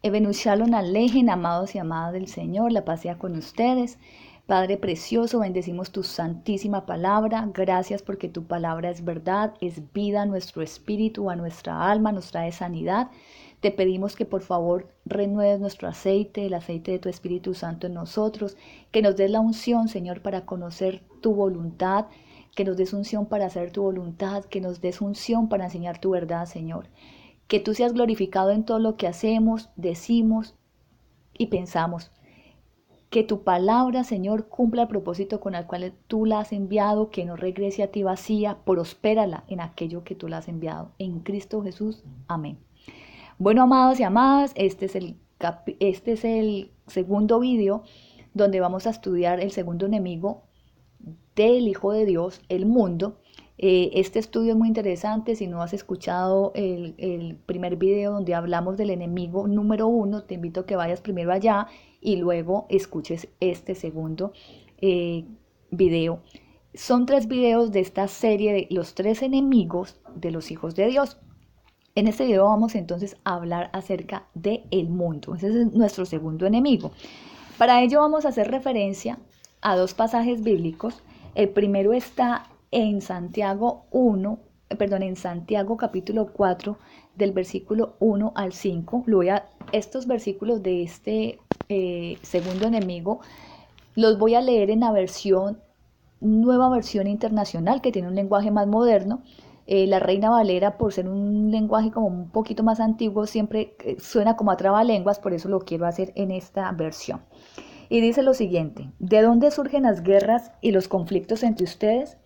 Ebenu Shalom Alejen, amados y amadas del Señor, la paz sea con ustedes. Padre precioso, bendecimos tu santísima palabra. Gracias porque tu palabra es verdad, es vida a nuestro espíritu, a nuestra alma, nos trae sanidad. Te pedimos que por favor renueves nuestro aceite, el aceite de tu Espíritu Santo en nosotros, que nos des la unción, Señor, para conocer tu voluntad, que nos des unción para hacer tu voluntad, que nos des unción para enseñar tu verdad, Señor. Que tú seas glorificado en todo lo que hacemos, decimos y pensamos. Que tu palabra, Señor, cumpla el propósito con el cual tú la has enviado, que no regrese a ti vacía, prospérala en aquello que tú la has enviado. En Cristo Jesús. Amén. Bueno, amados y amadas, este es el segundo vídeo donde vamos a estudiar el segundo enemigo del Hijo de Dios, el mundo. Este estudio es muy interesante. Si no has escuchado el primer video donde hablamos del enemigo número 1, te invito a que vayas primero allá y luego escuches este segundo video. Son 3 videos de esta serie de los 3 enemigos de los hijos de Dios. En este video vamos entonces a hablar acerca del mundo. Ese es nuestro segundo enemigo. Para ello vamos a hacer referencia a 2 pasajes bíblicos. El primero está en Santiago en Santiago capítulo 4, del versículo 1 al 5. Estos versículos de este segundo enemigo los voy a leer en la nueva versión internacional, que tiene un lenguaje más moderno. La Reina Valera, por ser un lenguaje como un poquito más antiguo, siempre suena como a trabalenguas, por eso lo quiero hacer en esta versión. Y dice lo siguiente: ¿de dónde surgen las guerras y los conflictos entre ustedes?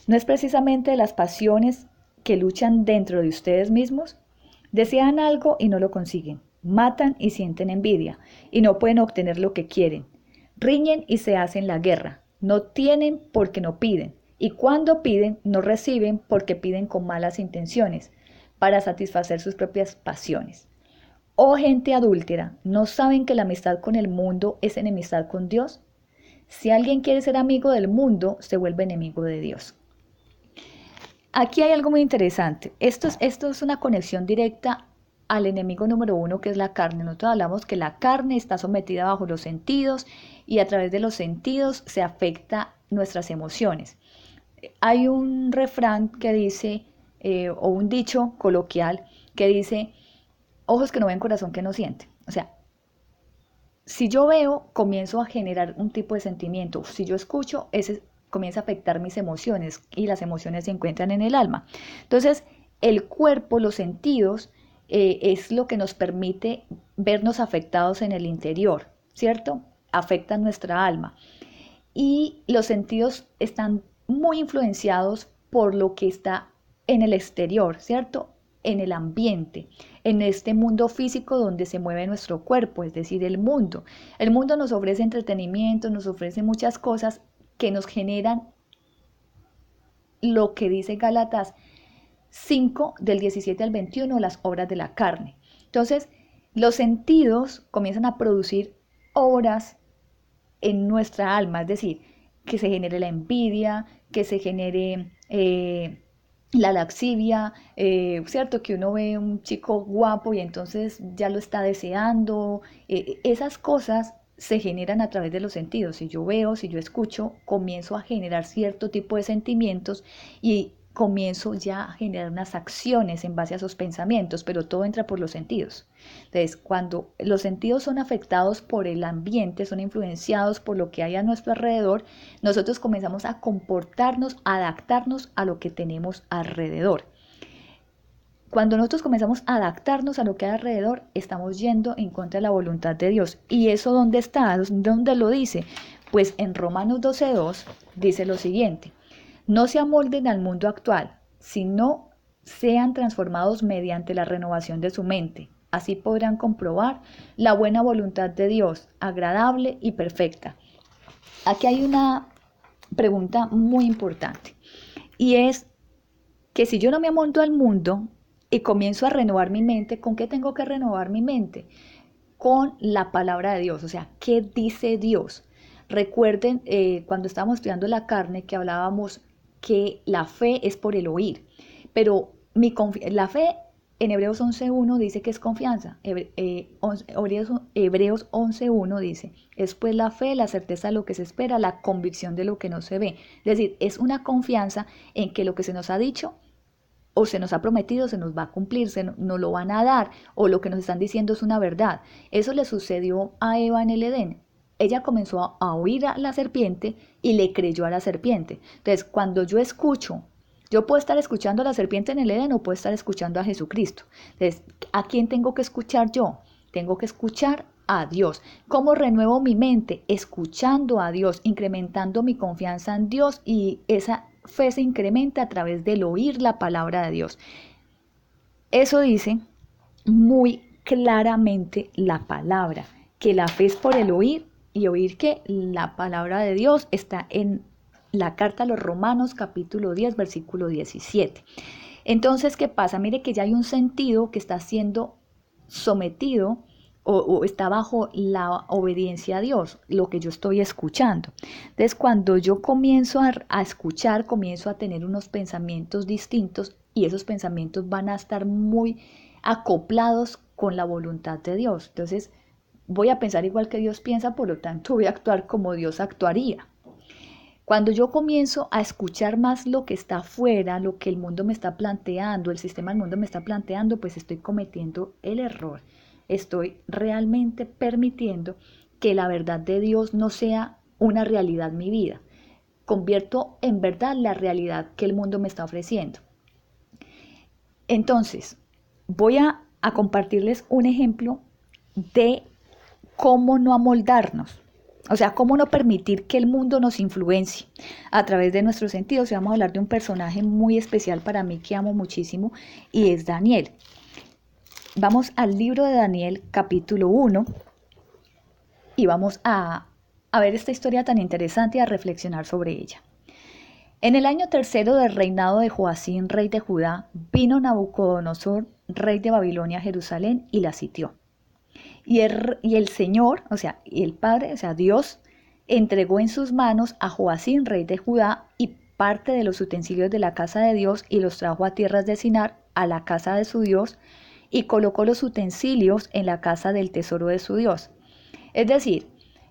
¿No es precisamente de las pasiones que luchan dentro de ustedes mismos? Desean algo y no lo consiguen, matan y sienten envidia, y no pueden obtener lo que quieren. Riñen y se hacen la guerra, no tienen porque no piden, y cuando piden no reciben porque piden con malas intenciones, para satisfacer sus propias pasiones. Oh gente adúltera, ¿no saben que la amistad con el mundo es enemistad con Dios? Si alguien quiere ser amigo del mundo, se vuelve enemigo de Dios. Aquí hay algo muy interesante. Esto es una conexión directa al enemigo número 1, que es la carne. Nosotros hablamos que la carne está sometida bajo los sentidos y a través de los sentidos se afecta nuestras emociones. Hay un refrán que dice, o un dicho coloquial que dice: ojos que no ven, corazón que no siente. O sea, si yo veo, comienzo a generar un tipo de sentimiento. Si yo escucho, ese comienza a afectar mis emociones, y las emociones se encuentran en el alma. Entonces, el cuerpo, los sentidos, es lo que nos permite vernos afectados en el interior, ¿cierto? Afectan nuestra alma. Y los sentidos están muy influenciados por lo que está en el exterior, ¿cierto? En el ambiente, en este mundo físico donde se mueve nuestro cuerpo, es decir, el mundo. El mundo nos ofrece entretenimiento, nos ofrece muchas cosas que nos generan lo que dice Gálatas 5, del 17 al 21, las obras de la carne. Entonces, los sentidos comienzan a producir obras en nuestra alma, es decir, que se genere la envidia, que se genere la laxivia, ¿cierto? Que uno ve un chico guapo y entonces ya lo está deseando. Esas cosas se generan a través de los sentidos. Si yo veo, si yo escucho, comienzo a generar cierto tipo de sentimientos y comienzo ya a generar unas acciones en base a esos pensamientos, pero todo entra por los sentidos. Entonces, cuando los sentidos son afectados por el ambiente, son influenciados por lo que hay a nuestro alrededor, nosotros comenzamos a comportarnos, a adaptarnos a lo que tenemos alrededor. Cuando nosotros comenzamos a adaptarnos a lo que hay alrededor, estamos yendo en contra de la voluntad de Dios. ¿Y eso dónde está? ¿Dónde lo dice? Pues en Romanos 12:2 dice lo siguiente: no se amolden al mundo actual, sino sean transformados mediante la renovación de su mente. Así podrán comprobar la buena voluntad de Dios, agradable y perfecta. Aquí hay una pregunta muy importante, y es que si yo no me amoldo al mundo y comienzo a renovar mi mente, ¿con qué tengo que renovar mi mente? Con la palabra de Dios. O sea, ¿qué dice Dios? Recuerden, cuando estábamos estudiando la carne, que hablábamos que la fe es por el oír, pero la fe en Hebreos 11.1 dice que es confianza. Hebreos 11.1 dice, es pues la fe, la certeza de lo que se espera, la convicción de lo que no se ve. Es decir, es una confianza en que lo que se nos ha dicho o se nos ha prometido se nos va a cumplir, nos lo van a dar, o lo que nos están diciendo es una verdad. Eso le sucedió a Eva en el Edén. Ella comenzó a oír a la serpiente y le creyó a la serpiente. Entonces, cuando yo escucho, yo puedo estar escuchando a la serpiente en el Edén o puedo estar escuchando a Jesucristo. Entonces, ¿a quién tengo que escuchar yo? Tengo que escuchar a Dios. ¿Cómo renuevo mi mente? Escuchando a Dios, incrementando mi confianza en Dios, y esa fe se incrementa a través del oír la palabra de Dios. Eso dice muy claramente la palabra, que la fe es por el oír, y oír que la palabra de Dios está en la carta a los Romanos capítulo 10 versículo 17. Entonces, ¿qué pasa? Mire que ya hay un sentido que está siendo sometido o está bajo la obediencia a Dios, lo que yo estoy escuchando. Entonces, cuando yo comienzo a escuchar, comienzo a tener unos pensamientos distintos, y esos pensamientos van a estar muy acoplados con la voluntad de Dios. Entonces, voy a pensar igual que Dios piensa, por lo tanto voy a actuar como Dios actuaría. Cuando yo comienzo a escuchar más lo que está afuera, lo que el mundo me está planteando, el sistema del mundo me está planteando, pues estoy cometiendo el error. Estoy realmente permitiendo que la verdad de Dios no sea una realidad en mi vida. Convierto en verdad la realidad que el mundo me está ofreciendo. Entonces, voy a compartirles un ejemplo de cómo no amoldarnos. O sea, cómo no permitir que el mundo nos influencie a través de nuestros sentidos. Y vamos a hablar de un personaje muy especial para mí que amo muchísimo, y es Daniel. Vamos al libro de Daniel, capítulo 1, y vamos a ver esta historia tan interesante y a reflexionar sobre ella. En el año tercero del reinado de Joacim, rey de Judá, vino Nabucodonosor, rey de Babilonia, a Jerusalén y la sitió. Y el Señor, o sea, y el Padre, o sea, Dios, entregó en sus manos a Joacim, rey de Judá, y parte de los utensilios de la casa de Dios, y los trajo a tierras de Sinar, a la casa de su Dios, y colocó los utensilios en la casa del tesoro de su Dios. Es decir,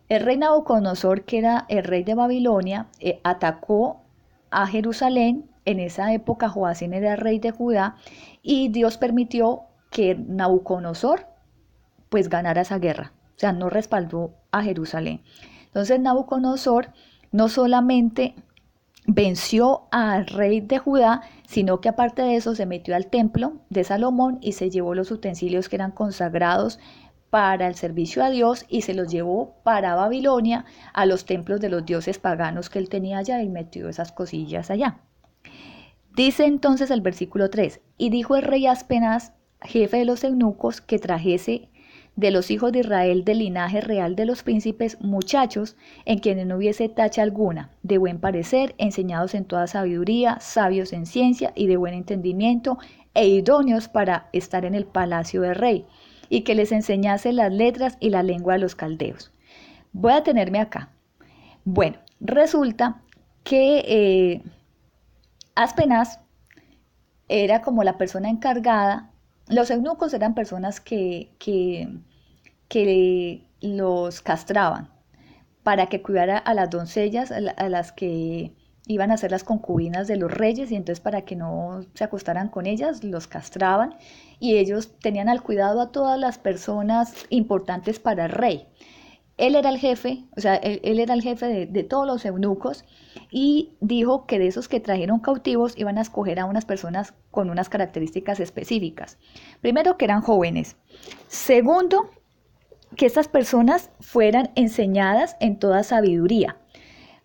el rey Nabucodonosor, que era el rey de Babilonia, atacó a Jerusalén. En esa época Joacim era rey de Judá, y Dios permitió que Nabucodonosor pues ganara esa guerra, o sea, no respaldó a Jerusalén. Entonces Nabucodonosor no solamente venció al rey de Judá, sino que aparte de eso se metió al templo de Salomón y se llevó los utensilios que eran consagrados para el servicio a Dios, y se los llevó para Babilonia, a los templos de los dioses paganos que él tenía allá, y metió esas cosillas allá. Dice entonces el versículo 3, y dijo el rey Aspenaz, jefe de los eunucos, que trajese de los hijos de Israel del linaje real de los príncipes, muchachos en quienes no hubiese tacha alguna, de buen parecer, enseñados en toda sabiduría, sabios en ciencia y de buen entendimiento, e idóneos para estar en el palacio del rey, y que les enseñase las letras y la lengua de los caldeos. Voy a tenerme acá. Bueno, resulta que Aspenaz era como la persona encargada. Los eunucos eran personas que los castraban para que cuidara a las doncellas, a las que iban a ser las concubinas de los reyes, y entonces para que no se acostaran con ellas, los castraban, y ellos tenían al cuidado a todas las personas importantes para el rey. Él era el jefe, o sea, él era el jefe de todos los eunucos, y dijo que de esos que trajeron cautivos iban a escoger a unas personas con unas características específicas. Primero, que eran jóvenes. Segundo, que estas personas fueran enseñadas en toda sabiduría.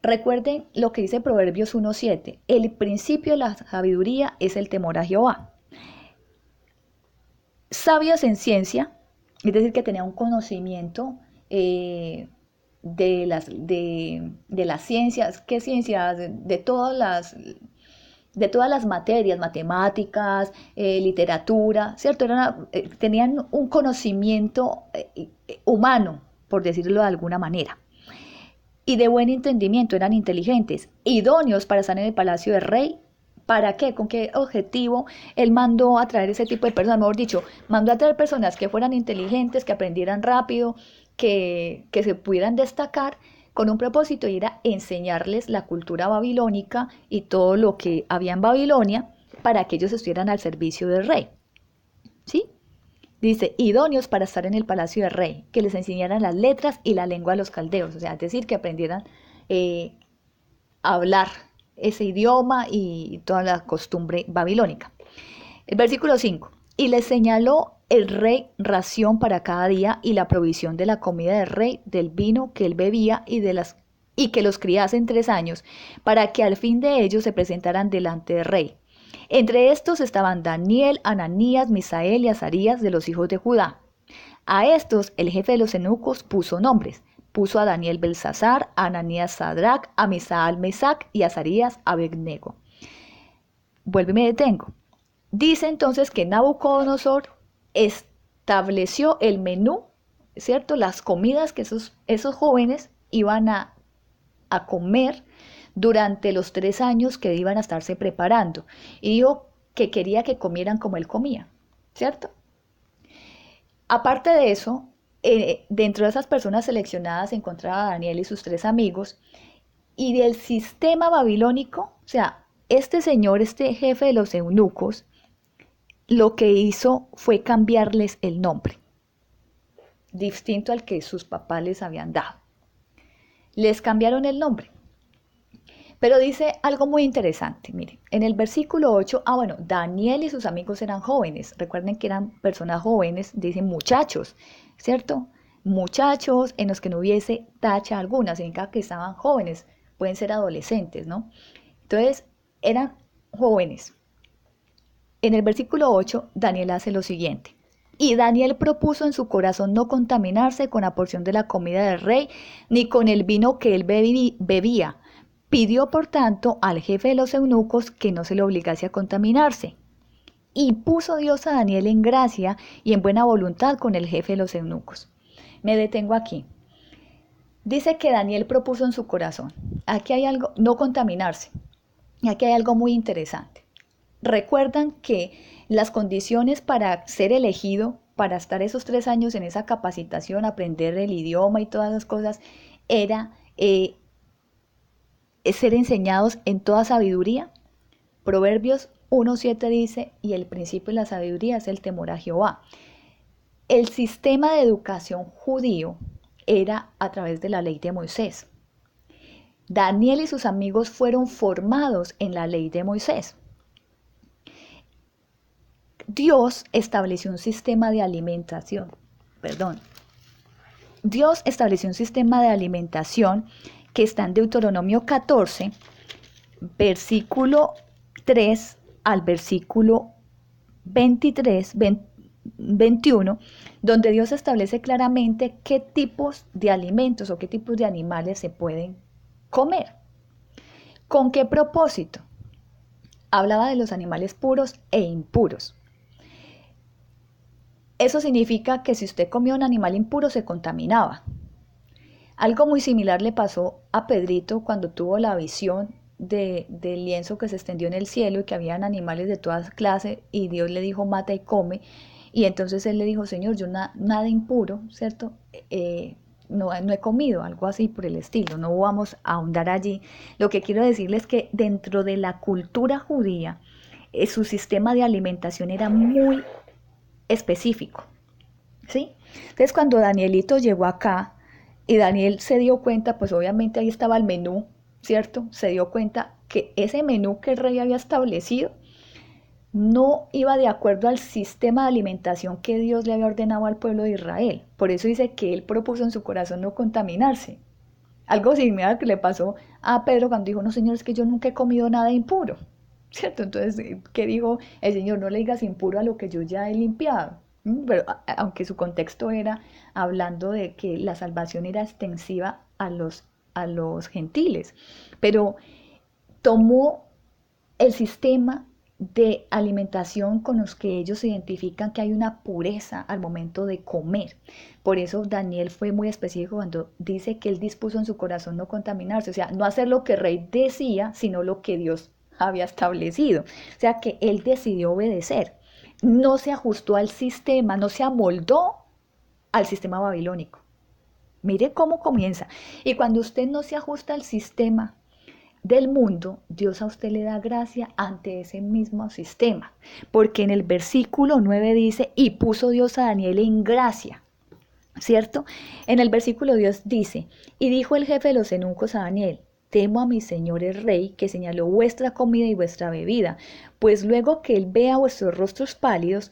Recuerden lo que dice Proverbios 1:7, el principio de la sabiduría es el temor a Jehová. Sabios en ciencia, es decir, que tenía un conocimiento de las ciencias. ¿Qué ciencias? De todas las materias, matemáticas, literatura, ¿cierto? Tenían un conocimiento humano, por decirlo de alguna manera, y de buen entendimiento, eran inteligentes, idóneos para estar en el palacio del rey, ¿Para qué? ¿Con qué objetivo él mandó a traer ese tipo de personas? Mejor dicho, mandó a traer personas que fueran inteligentes, que aprendieran rápido, que se pudieran destacar con un propósito y era enseñarles la cultura babilónica y todo lo que había en Babilonia para que ellos estuvieran al servicio del rey. ¿Sí? Dice, idóneos para estar en el palacio del rey, que les enseñaran las letras y la lengua a los caldeos, o sea, es decir, que aprendieran eh, a hablar ese idioma y toda la costumbre babilónica. El versículo 5. Y les señaló el rey ración para cada día y la provisión de la comida del rey, del vino que él bebía y que los criasen 3 años, para que al fin de ellos se presentaran delante del rey. Entre estos estaban Daniel, Ananías, Misael y Azarías de los hijos de Judá. A estos el jefe de los eunucos puso nombres. Puso a Daniel Belsasar, a Ananías Sadrach, a Misaal Mesac y a Azarías Abednego. Vuelvo y me detengo. Dice entonces que Nabucodonosor estableció el menú, ¿cierto? Las comidas que esos jóvenes iban a comer durante los 3 años que iban a estarse preparando. Y dijo que quería que comieran como él comía, ¿cierto? Aparte de eso, dentro de esas personas seleccionadas se encontraba Daniel y sus 3 amigos, y del sistema babilónico, o sea, este señor, este jefe de los eunucos, lo que hizo fue cambiarles el nombre, distinto al que sus papás les habían dado. Les cambiaron el nombre. Pero dice algo muy interesante, mire, en el versículo 8, bueno, Daniel y sus amigos eran jóvenes, recuerden que eran personas jóvenes, dicen muchachos, ¿cierto? Muchachos en los que no hubiese tacha alguna, significa que estaban jóvenes, pueden ser adolescentes, ¿no? Entonces, eran jóvenes. En el versículo 8, Daniel hace lo siguiente. Y Daniel propuso en su corazón no contaminarse con la porción de la comida del rey, ni con el vino que él bebía. Pidió, por tanto, al jefe de los eunucos que no se le obligase a contaminarse. Y puso Dios a Daniel en gracia y en buena voluntad con el jefe de los eunucos. Me detengo aquí. Dice que Daniel propuso en su corazón. Aquí hay algo, no contaminarse. Y aquí hay algo muy interesante. Recuerdan que las condiciones para ser elegido, para estar esos 3 años en esa capacitación, aprender el idioma y todas las cosas, era ser enseñados en toda sabiduría. Proverbios 1:7 dice, y el principio de la sabiduría es el temor a Jehová. El sistema de educación judío era a través de la ley de Moisés. Daniel y sus amigos fueron formados en la ley de Moisés. Dios estableció un sistema de alimentación, Dios estableció un sistema de alimentación que está en Deuteronomio 14, versículo 3 al versículo 23, 21, donde Dios establece claramente qué tipos de alimentos o qué tipos de animales se pueden comer. ¿Con qué propósito? Hablaba de los animales puros e impuros. Eso significa que si usted comía un animal impuro se contaminaba. Algo muy similar le pasó a Pedrito cuando tuvo la visión del lienzo que se extendió en el cielo y que habían animales de todas clases y Dios le dijo mata y come. Y entonces él le dijo, Señor, yo nada impuro, ¿cierto? No he comido, algo así por el estilo, no vamos a ahondar allí. Lo que quiero decirles es que dentro de la cultura judía, su sistema de alimentación era muy específico, ¿sí? Entonces cuando Danielito llegó acá y Daniel se dio cuenta, pues obviamente ahí estaba el menú, ¿cierto? Se dio cuenta que ese menú que el rey había establecido no iba de acuerdo al sistema de alimentación que Dios le había ordenado al pueblo de Israel. Por eso dice que él propuso en su corazón no contaminarse. Algo similar que le pasó a Pedro cuando dijo, no, Señor, es que yo nunca he comido nada impuro, ¿cierto? Entonces, ¿qué dijo el Señor? No le digas impuro a lo que yo ya he limpiado. Pero aunque su contexto era hablando de que la salvación era extensiva a los gentiles, pero tomó el sistema de alimentación con los que ellos identifican que hay una pureza al momento de comer. Por eso Daniel fue muy específico cuando dice que él dispuso en su corazón no contaminarse, o sea, no hacer lo que el rey decía, sino lo que Dios había establecido. O sea que él decidió obedecer. No se ajustó al sistema, no se amoldó al sistema babilónico. Mire cómo comienza. Y cuando usted no se ajusta al sistema del mundo, Dios a usted le da gracia ante ese mismo sistema. Porque en el versículo 9 dice, y puso Dios a Daniel en gracia. ¿Cierto? En el versículo Dios dice, y dijo el jefe de los eunucos a Daniel, temo a mi señor el rey, que señaló vuestra comida y vuestra bebida, pues luego que él vea vuestros rostros pálidos,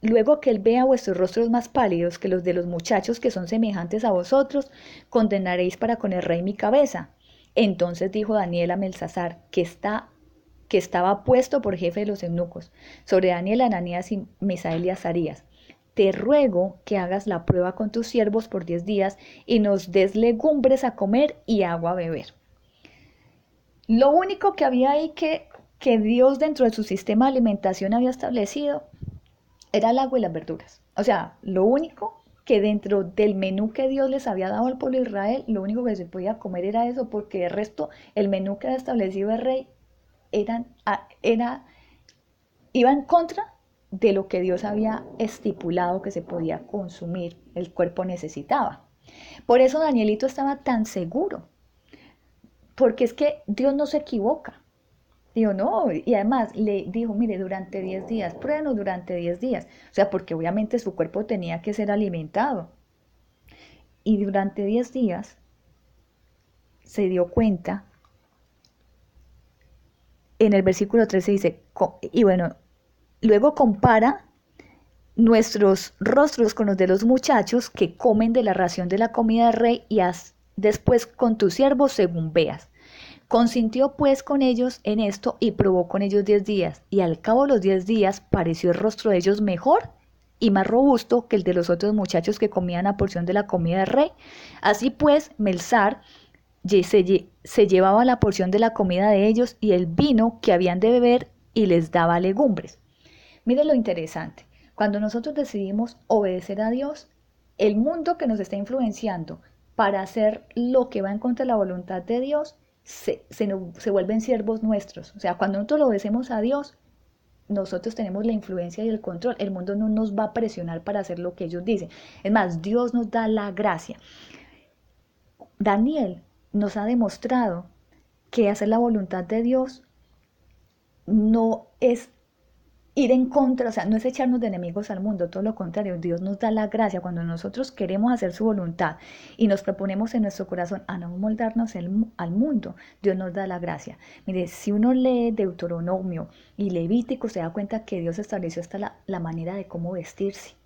luego que él vea vuestros rostros más pálidos que los de los muchachos que son semejantes a vosotros, condenaréis para con el rey mi cabeza. Entonces dijo Daniel a Belsasar, que estaba puesto por jefe de los eunucos, sobre Daniel, Ananías y Misael y Azarías, te ruego que hagas la prueba con tus siervos por 10 días y nos des legumbres a comer y agua a beber. Lo único que había ahí que Dios dentro de su sistema de alimentación había establecido era el agua y las verduras. O sea, lo único que dentro del menú que Dios les había dado al pueblo de Israel, lo único que se podía comer era eso, porque el resto, el menú que había establecido el rey, iba en contra de lo que Dios había estipulado que se podía consumir, el cuerpo necesitaba. Por eso Danielito estaba tan seguro, porque es que Dios no se equivoca. Dijo, no, y además le dijo, mire, durante 10 días, pruébenos durante 10 días. O sea, porque obviamente su cuerpo tenía que ser alimentado. Y durante 10 días se dio cuenta, en el versículo 13 dice, y bueno, luego compara nuestros rostros con los de los muchachos que comen de la ración de la comida del rey y haz después con tus siervos según veas. Consintió pues con ellos en esto y probó con ellos 10 días, y al cabo de los 10 días pareció el rostro de ellos mejor y más robusto que el de los otros muchachos que comían a porción de la comida del rey. Así pues, Melzar se llevaba la porción de la comida de ellos y el vino que habían de beber y les daba legumbres. Mire lo interesante, cuando nosotros decidimos obedecer a Dios, el mundo que nos está influenciando para hacer lo que va en contra de la voluntad de Dios, se vuelven siervos nuestros. O sea, cuando nosotros lo obedecemos a Dios, nosotros tenemos la influencia y el control. El mundo no nos va a presionar para hacer lo que ellos dicen. Es más, Dios nos da la gracia. Daniel nos ha demostrado que hacer la voluntad de Dios no es ir en contra, o sea, no es echarnos de enemigos al mundo, todo lo contrario, Dios nos da la gracia cuando nosotros queremos hacer su voluntad y nos proponemos en nuestro corazón a no moldarnos al mundo, Dios nos da la gracia. Mire, si uno lee Deuteronomio y Levítico, se da cuenta que Dios estableció hasta la manera de cómo vestirse,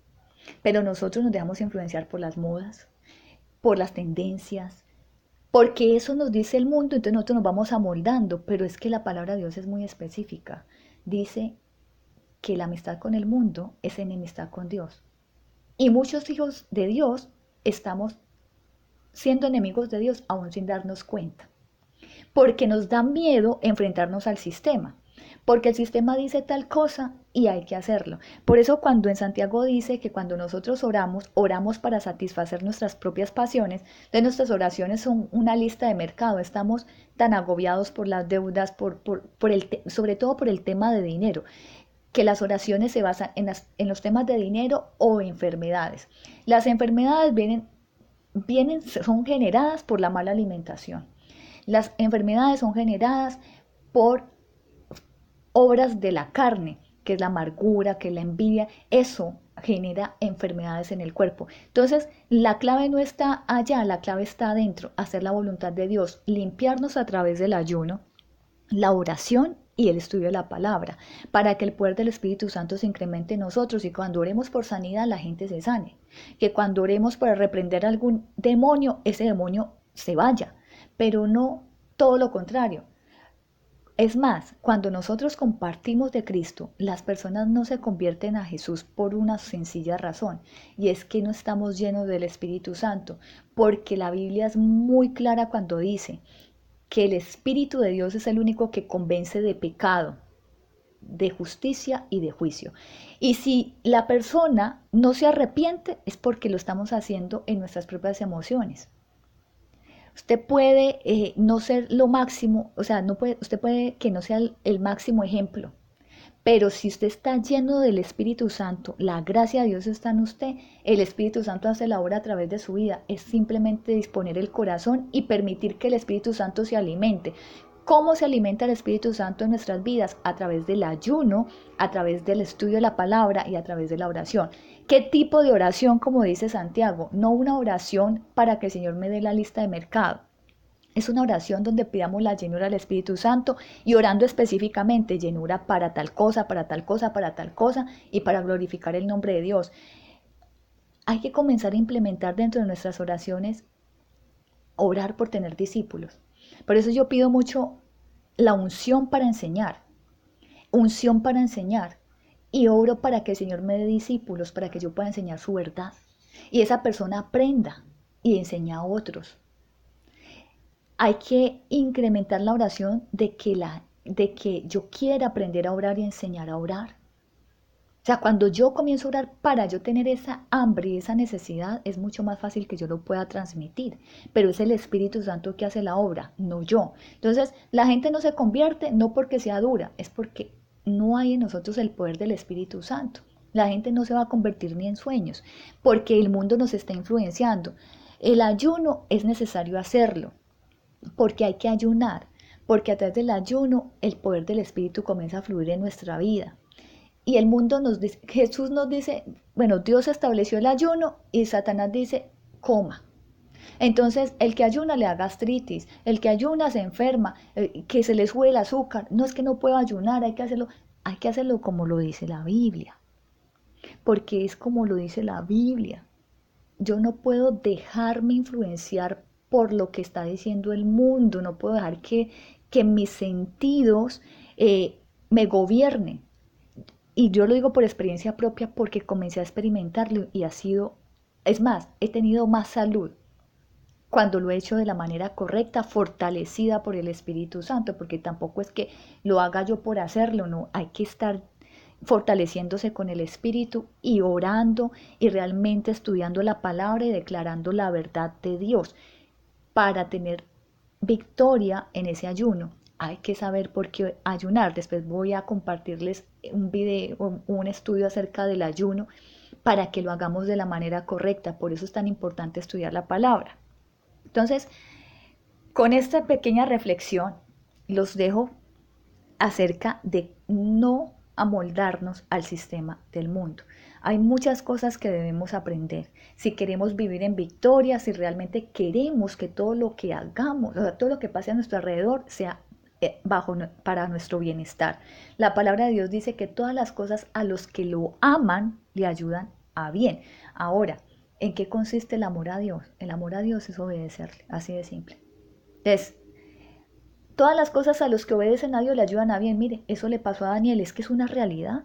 pero nosotros nos dejamos influenciar por las modas, por las tendencias, porque eso nos dice el mundo, entonces nosotros nos vamos amoldando, pero es que la palabra de Dios es muy específica. Dice que la amistad con el mundo es enemistad con Dios. Y muchos hijos de Dios estamos siendo enemigos de Dios aún sin darnos cuenta. Porque nos da miedo enfrentarnos al sistema. Porque el sistema dice tal cosa y hay que hacerlo. Por eso cuando en Santiago dice que cuando nosotros oramos, oramos para satisfacer nuestras propias pasiones, de nuestras oraciones son una lista de mercado. Estamos tan agobiados por las deudas, sobre todo por el tema de dinero, que las oraciones se basan en los temas de dinero o enfermedades. Las enfermedades son generadas por la mala alimentación. Las enfermedades son generadas por obras de la carne, que es la amargura, que es la envidia. Eso genera enfermedades en el cuerpo. Entonces, la clave no está allá, la clave está adentro, hacer la voluntad de Dios, limpiarnos a través del ayuno, la oración y el estudio de la palabra, para que el poder del Espíritu Santo se incremente en nosotros y cuando oremos por sanidad la gente se sane, que cuando oremos para reprender algún demonio, ese demonio se vaya, pero no todo lo contrario. Es más, cuando nosotros compartimos de Cristo, las personas no se convierten a Jesús por una sencilla razón, y es que no estamos llenos del Espíritu Santo, porque la Biblia es muy clara cuando dice que el Espíritu de Dios es el único que convence de pecado, de justicia y de juicio. Y si la persona no se arrepiente es porque lo estamos haciendo en nuestras propias emociones. Usted puede no ser lo máximo, o sea, no puede, usted puede que no sea el máximo ejemplo, pero si usted está lleno del Espíritu Santo, la gracia de Dios está en usted, el Espíritu Santo hace la obra a través de su vida. Es simplemente disponer el corazón y permitir que el Espíritu Santo se alimente. ¿Cómo se alimenta el Espíritu Santo en nuestras vidas? A través del ayuno, a través del estudio de la palabra y a través de la oración. ¿Qué tipo de oración, como dice Santiago? No una oración para que el Señor me dé la lista de mercado. Es una oración donde pidamos la llenura del Espíritu Santo y orando específicamente llenura para tal cosa, para tal cosa, para tal cosa y para glorificar el nombre de Dios. Hay que comenzar a implementar dentro de nuestras oraciones orar por tener discípulos. Por eso yo pido mucho la unción para enseñar y oro para que el Señor me dé discípulos, para que yo pueda enseñar su verdad y esa persona aprenda y enseñe a otros. Hay que incrementar la oración de que yo quiera aprender a orar y enseñar a orar. O sea, cuando yo comienzo a orar para yo tener esa hambre y esa necesidad, es mucho más fácil que yo lo pueda transmitir. Pero es el Espíritu Santo que hace la obra, no yo. Entonces, la gente no se convierte no porque sea dura, es porque no hay en nosotros el poder del Espíritu Santo. La gente no se va a convertir ni en sueños, porque el mundo nos está influenciando. El ayuno es necesario hacerlo, porque hay que ayunar, porque a través del ayuno el poder del Espíritu comienza a fluir en nuestra vida. Y el mundo nos dice, Jesús nos dice, bueno, Dios estableció el ayuno y Satanás dice, coma. Entonces, el que ayuna le da gastritis, el que ayuna se enferma, que se le sube el azúcar. No es que no pueda ayunar, hay que hacerlo como lo dice la Biblia, porque es como lo dice la Biblia. Yo no puedo dejarme influenciar por lo que está diciendo el mundo, no puedo dejar que mis sentidos me gobiernen. Y yo lo digo por experiencia propia porque comencé a experimentarlo y ha sido, es más, he tenido más salud cuando lo he hecho de la manera correcta, fortalecida por el Espíritu Santo, porque tampoco es que lo haga yo por hacerlo, no, hay que estar fortaleciéndose con el Espíritu y orando y realmente estudiando la palabra y declarando la verdad de Dios para tener victoria en ese ayuno. Hay que saber por qué ayunar. Después voy a compartirles un video, un estudio acerca del ayuno para que lo hagamos de la manera correcta. Por eso es tan importante estudiar la palabra. Entonces, con esta pequeña reflexión, los dejo acerca de no amoldarnos al sistema del mundo. Hay muchas cosas que debemos aprender. Si queremos vivir en victoria, si realmente queremos que todo lo que hagamos, o sea, todo lo que pase a nuestro alrededor sea para nuestro bienestar. La palabra de Dios dice que todas las cosas a los que lo aman le ayudan a bien. Ahora, ¿en qué consiste el amor a Dios? El amor a Dios es obedecerle, así de simple. Entonces, todas las cosas a los que obedecen a Dios le ayudan a bien. Mire, eso le pasó a Daniel, es que es una realidad.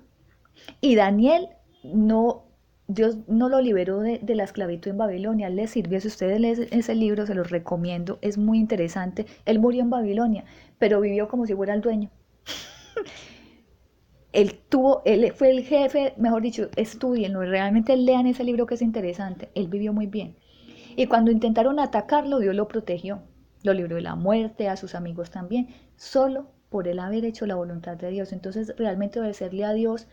Y Daniel no, Dios no lo liberó de la esclavitud en Babilonia, le sirvió. Si ustedes leen ese libro, se los recomiendo, es muy interesante. Él murió en Babilonia, pero vivió como si fuera el dueño. Él fue el jefe, mejor dicho, estudienlo, realmente lean ese libro que es interesante. Él vivió muy bien. Y cuando intentaron atacarlo, Dios lo protegió, lo libró de la muerte, a sus amigos también, solo por él haber hecho la voluntad de Dios. Entonces, realmente obedecerle a Dios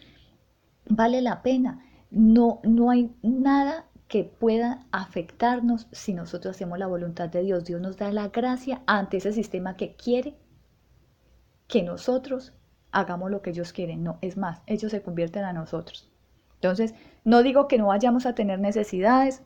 vale la pena. No, no hay nada que pueda afectarnos si nosotros hacemos la voluntad de Dios. Dios nos da la gracia ante ese sistema que quiere que nosotros hagamos lo que ellos quieren. No, es más, ellos se convierten a nosotros. Entonces, no digo que no vayamos a tener necesidades,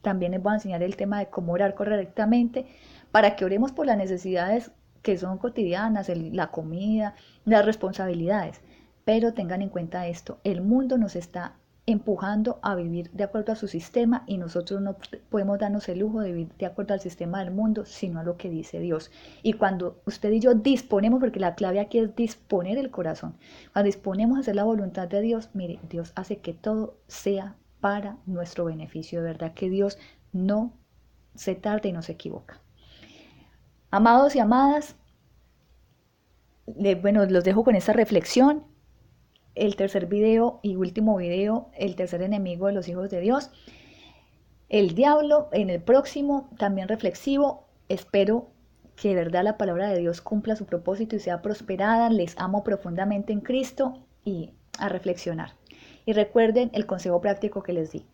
también les voy a enseñar el tema de cómo orar correctamente para que oremos por las necesidades que son cotidianas, la comida, las responsabilidades. Pero tengan en cuenta esto, el mundo nos está empujando a vivir de acuerdo a su sistema y nosotros no podemos darnos el lujo de vivir de acuerdo al sistema del mundo, sino a lo que dice Dios. Y cuando usted y yo disponemos, porque la clave aquí es disponer el corazón, cuando disponemos a hacer la voluntad de Dios, mire, Dios hace que todo sea para nuestro beneficio. De verdad que Dios no se tarda y no se equivoca. Amados y amadas, bueno, los dejo con esta reflexión. El tercer video y último video, el tercer enemigo de los hijos de Dios. El diablo, en el próximo, también reflexivo, Espero que de verdad la palabra de Dios cumpla su propósito y sea prosperada. Les amo profundamente en Cristo y a reflexionar. Y recuerden el consejo práctico que les di.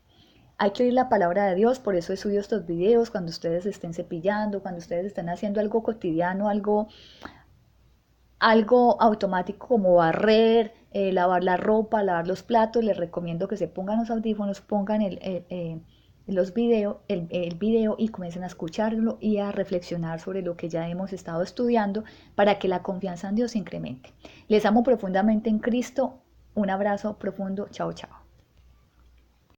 Hay que oír la palabra de Dios, por eso he subido estos videos cuando ustedes estén cepillando, cuando ustedes estén haciendo algo cotidiano, algo automático como barrer, lavar la ropa, lavar los platos. Les recomiendo que se pongan los audífonos, pongan el video y comiencen a escucharlo y a reflexionar sobre lo que ya hemos estado estudiando para que la confianza en Dios se incremente. Les amo profundamente en Cristo. Un abrazo profundo. Chao, chao.